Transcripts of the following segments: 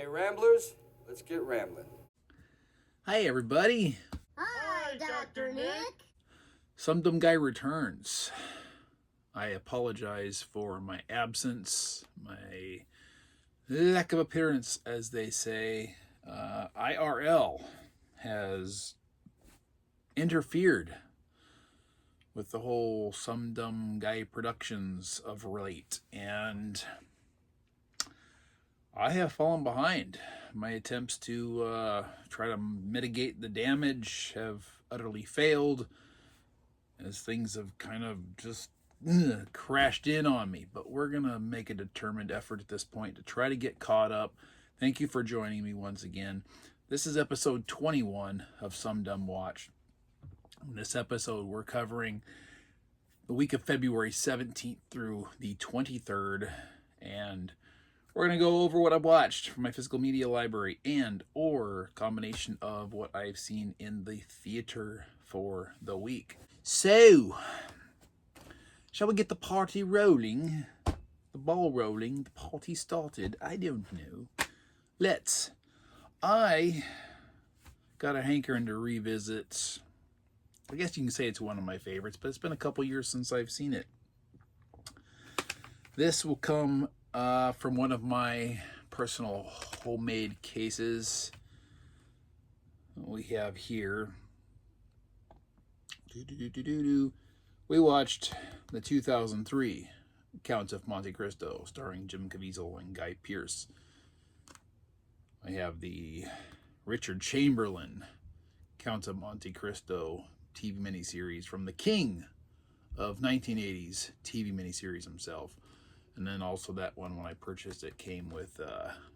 Okay, Ramblers, let's get rambling. Hi, everybody. Hi, Dr. Nick. Some Dumb Guy returns. I apologize for my absence, my lack of appearance, as they say. IRL has interfered with the whole Some Dumb Guy productions of late, and I have fallen behind. My attempts to try to mitigate the damage have utterly failed, as things have kind of just crashed in on me. But we're going to make a determined effort at this point to try to get caught up. Thank you for joining me once again. This is episode 21 of SumDumWatch. In this episode, we're covering the week of February 17th through the 23rd, and we're going to go over what I've watched from my physical media library and or combination of what I've seen in the theater for the week. So, shall we get the party rolling? The ball rolling? The party started? I don't know. Let's. I got a hankering to revisit. I guess you can say it's one of my favorites, but it's been a couple years since I've seen it. This will come from one of my personal homemade cases we have here. We watched the 2003 Count of Monte Cristo, starring Jim Caviezel and Guy Pearce. I have the Richard Chamberlain Count of Monte Cristo TV miniseries from the king of 1980s TV miniseries himself. And then also that one, when I purchased it, came with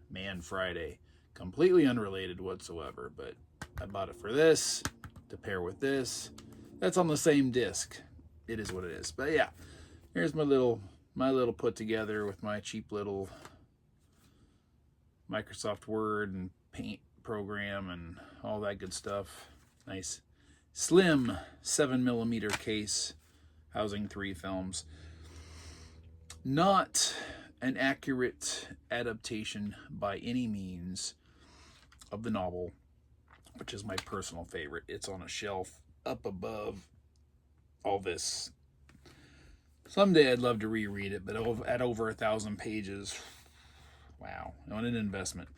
Man Friday. Completely unrelated whatsoever, but I bought it for this, to pair with this. That's on the same disc. It is what it is. But yeah, here's my little put together with my cheap little Microsoft Word and Paint program and all that good stuff. Nice slim 7mm case, housing 3 films. Not an accurate adaptation by any means of the novel, which is my personal favorite. It's on a shelf up above all this. Someday I'd love to reread it, but at over 1,000 pages, wow, what an investment.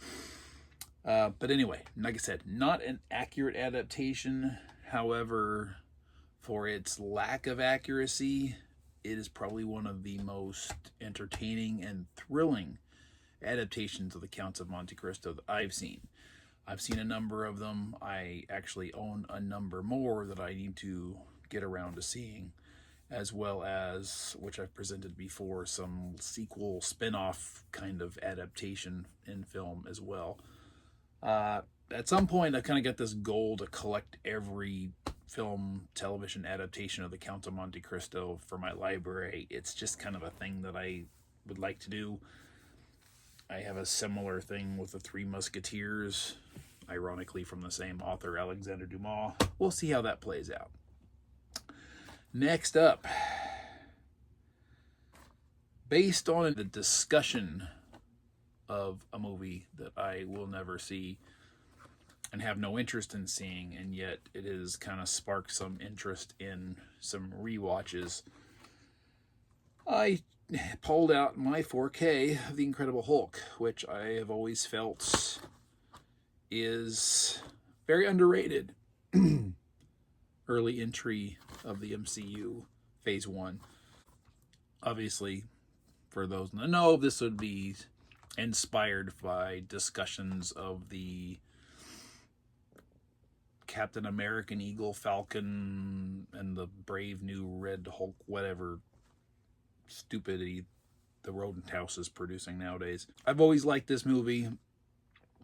But anyway, like I said, not an accurate adaptation. However, for its lack of accuracy, it is probably one of the most entertaining and thrilling adaptations of the Counts of Monte Cristo that I've seen. I've seen a number of them. I actually own a number more that I need to get around to seeing, as well as, which I've presented before, some sequel spin-off kind of adaptation in film as well. At some point, I kind of got this goal to collect every film, television adaptation of the Count of Monte Cristo for my library. It's just kind of a thing that I would like to do. I have a similar thing with the Three Musketeers, ironically from the same author, Alexander Dumas. We'll see how that plays out. Next up, based on the discussion of a movie that I will never see and have no interest in seeing, and yet it has kind of sparked some interest in some rewatches, I pulled out my 4K of The Incredible Hulk, which I have always felt is very underrated. Early entry of the MCU, Phase 1. Obviously, for those in the know, this would be inspired by discussions of the Captain American, Eagle, Falcon, and the Brave New Red Hulk, whatever stupidity the Rodent House is producing nowadays. I've always liked this movie.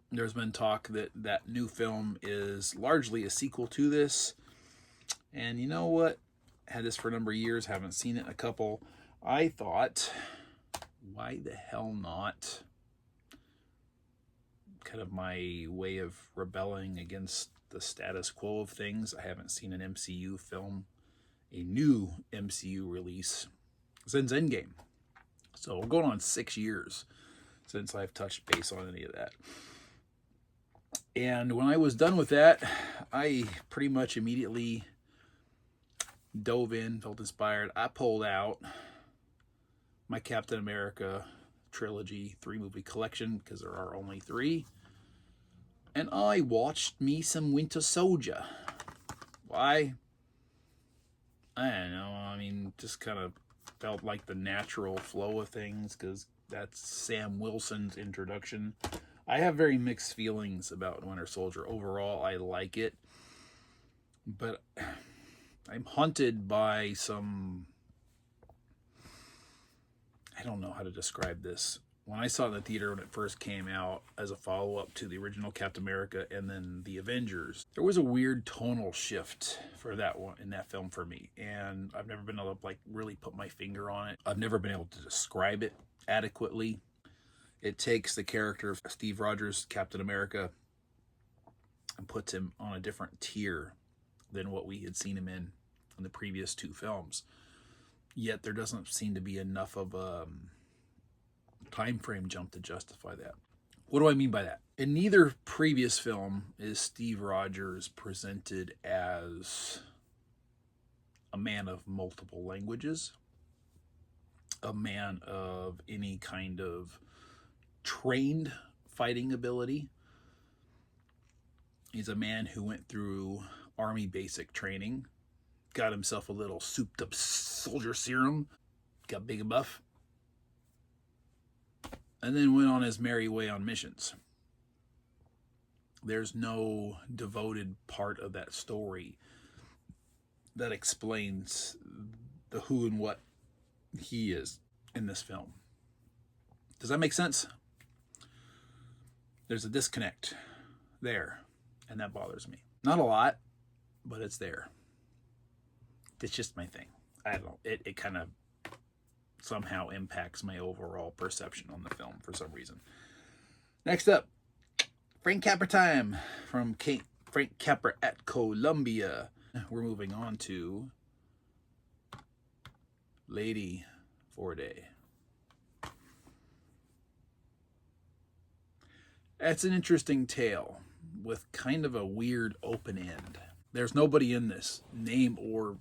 There's been talk that that new film is largely a sequel to this. And you know what? Had this for a number of years, haven't seen it in a couple. I thought, why the hell not? Kind of my way of rebelling against the status quo of things. I haven't seen an MCU film, a new MCU release, since Endgame. So we're going on 6 years since I've touched base on any of that. And when I was done with that, I pretty much immediately dove in, felt inspired. I pulled out my Captain America trilogy 3-movie collection, because there are only 3. And I watched me some Winter Soldier. Why? I don't know. I mean, just kind of felt like the natural flow of things, because that's Sam Wilson's introduction. I have very mixed feelings about Winter Soldier. Overall, I like it. But I'm haunted by some... I don't know how to describe this. When I saw it in the theater when it first came out as a follow-up to the original Captain America and then the Avengers, there was a weird tonal shift for that one in that film for me. And I've never been able to like really put my finger on it. I've never been able to describe it adequately. It takes the character of Steve Rogers, Captain America, and puts him on a different tier than what we had seen him in the previous 2 films. Yet there doesn't seem to be enough of a time frame jump to justify that. What do I mean by that? In neither previous film is Steve Rogers presented as a man of multiple languages, a man of any kind of trained fighting ability. He's a man who went through Army basic training, got himself a little souped up soldier serum, got big and buff, and then went on his merry way on missions. There's no devoted part of that story that explains the who and what he is in this film. Does that make sense? There's a disconnect there, and that bothers me. Not a lot, but it's there. It's just my thing. I don't know. It kind of somehow impacts my overall perception on the film for some reason. Next up, Frank Capra time from Frank Capra at Columbia. We're moving on to Lady for a Day. That's an interesting tale with kind of a weird open end. There's nobody in this, name or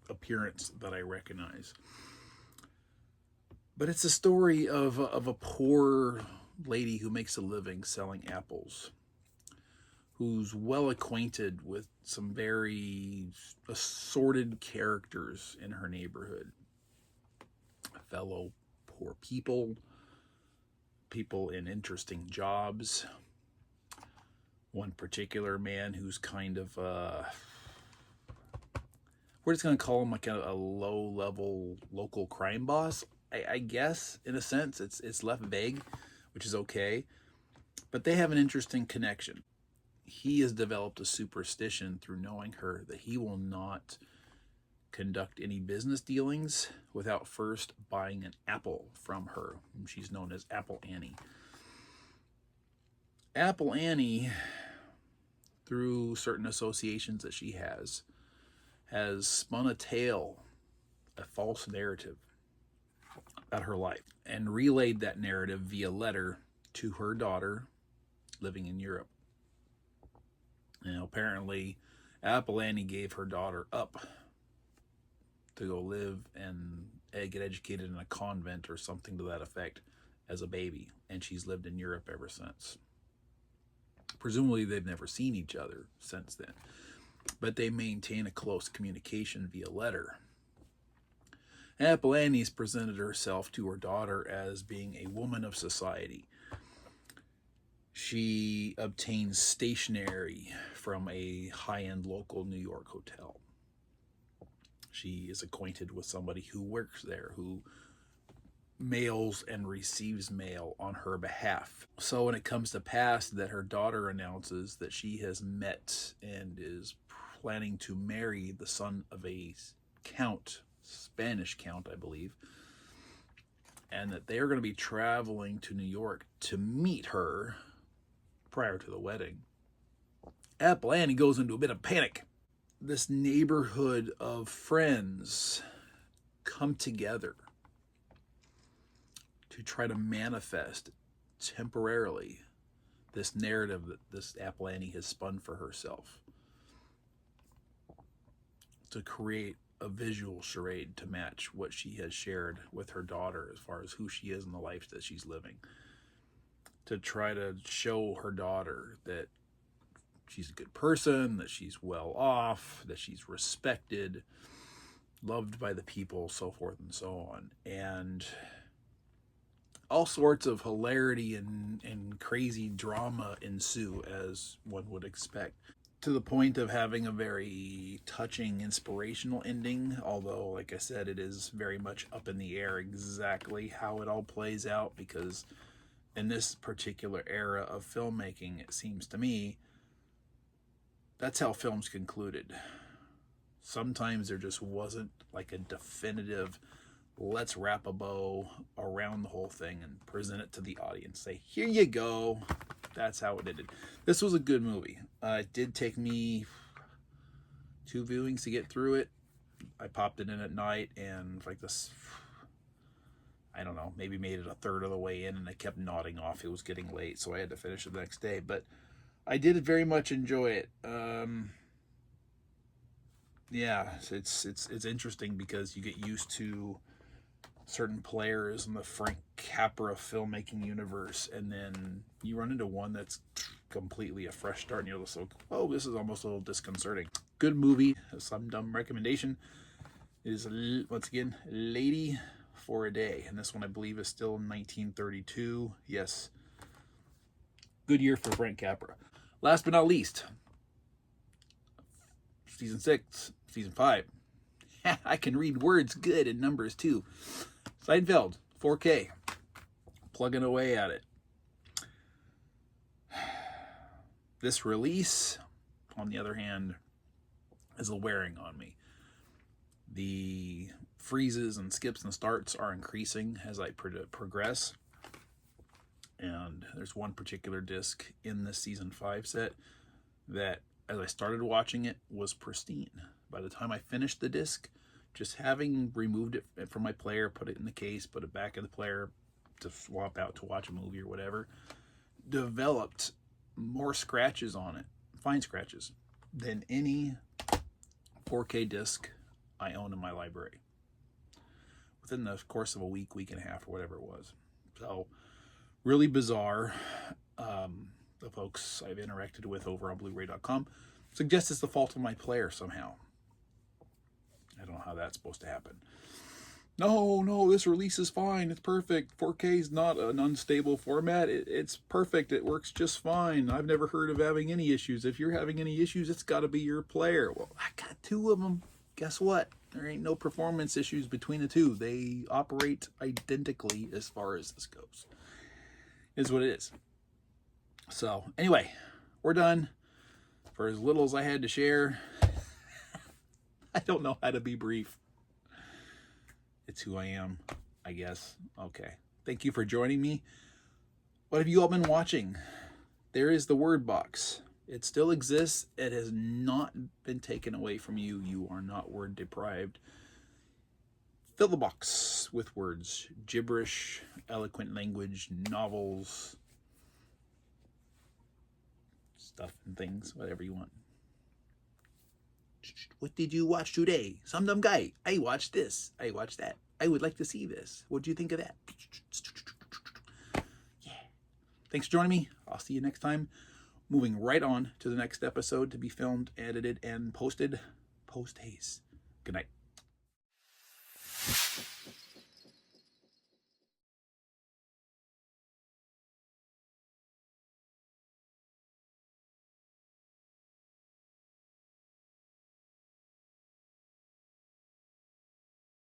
appearance, that I recognize. But it's a story of a poor lady who makes a living selling apples, who's well acquainted with some very assorted characters in her neighborhood. Fellow poor people in interesting jobs. One particular man who's kind of, we're just going to call him like a low-level local crime boss, I guess, in a sense. It's left vague, which is okay. But they have an interesting connection. He has developed a superstition through knowing her that he will not conduct any business dealings without first buying an apple from her. She's known as Apple Annie. Apple Annie, through certain associations that she has spun a tale, a false narrative about her life, and relayed that narrative via letter to her daughter living in Europe. Now, apparently, Apple Annie gave her daughter up to go live and get educated in a convent or something to that effect as a baby, and she's lived in Europe ever since. Presumably, they've never seen each other since then, but they maintain a close communication via letter. Apple Annie's presented herself to her daughter as being a woman of society. She obtains stationery from a high-end local New York hotel. She is acquainted with somebody who works there, who mails and receives mail on her behalf. So when it comes to pass that her daughter announces that she has met and is planning to marry the son of a count, Spanish count, I believe, and that they are going to be traveling to New York to meet her prior to the wedding, Apple Annie goes into a bit of panic. This neighborhood of friends come together to try to manifest temporarily this narrative that this Apple Annie has spun for herself to create a visual charade to match what she has shared with her daughter as far as who she is and the life that she's living. To try to show her daughter that she's a good person, that she's well off, that she's respected, loved by the people, so forth and so on. And all sorts of hilarity and crazy drama ensue, as one would expect, to the point of having a very touching, inspirational ending. Although, like I said, it is very much up in the air exactly how it all plays out, because in this particular era of filmmaking, it seems to me, that's how films concluded. Sometimes there just wasn't like a definitive, let's wrap a bow around the whole thing and present it to the audience. Say, here you go. That's how it ended. This was a good movie. It did take me 2 viewings to get through it. I popped it in at night, and like this, I don't know, maybe made it a third of the way in, and I kept nodding off. It was getting late, so I had to finish it the next day. But I did very much enjoy it. Yeah, it's interesting because you get used to certain players in the Frank Capra filmmaking universe, and then you run into one that's completely a fresh start, and you're just like, oh, this is almost a little disconcerting. Good movie, some dumb recommendation is, once again, Lady for a Day, and this one I believe is still 1932. Yes, good year for Frank Capra. Last but not least, season 6, season 5. I can read words good and numbers too. Seinfeld, 4K. Plugging away at it. This release, on the other hand, is wearing on me. The freezes and skips and starts are increasing as I progress. And there's one particular disc in this season 5 set that, as I started watching it, was pristine. By the time I finished the disc, just having removed it from my player, put it in the case, put it back in the player to swap out to watch a movie or whatever, developed more scratches on it, fine scratches, than any 4K disc I own in my library. Within the course of a week, week and a half, or whatever it was. So, really bizarre. The folks I've interacted with over on Blu-ray.com suggest it's the fault of my player somehow. I don't know how that's supposed to happen. No, this release is fine. It's perfect. 4K is not an unstable format. It's perfect. It works just fine. I've never heard of having any issues. If you're having any issues, it's got to be your player. Well, I got 2 of them. Guess what? There ain't no performance issues between the 2. They operate identically as far as this goes. Is what it is. So, anyway, we're done. For as little as I had to share, I don't know how to be brief. It's who I am, I guess. Okay. Thank you for joining me. What have you all been watching? There is the word box. It still exists. It has not been taken away from you. You are not word deprived. Fill the box with words. Gibberish, eloquent language, novels, stuff and things, whatever you want. What did you watch today? Some dumb guy. I watched this. I watched that. I would like to see this. What do you think of that? Yeah. Thanks for joining me. I'll see you next time. Moving right on to the next episode to be filmed, edited, and posted. Post haste. Good night.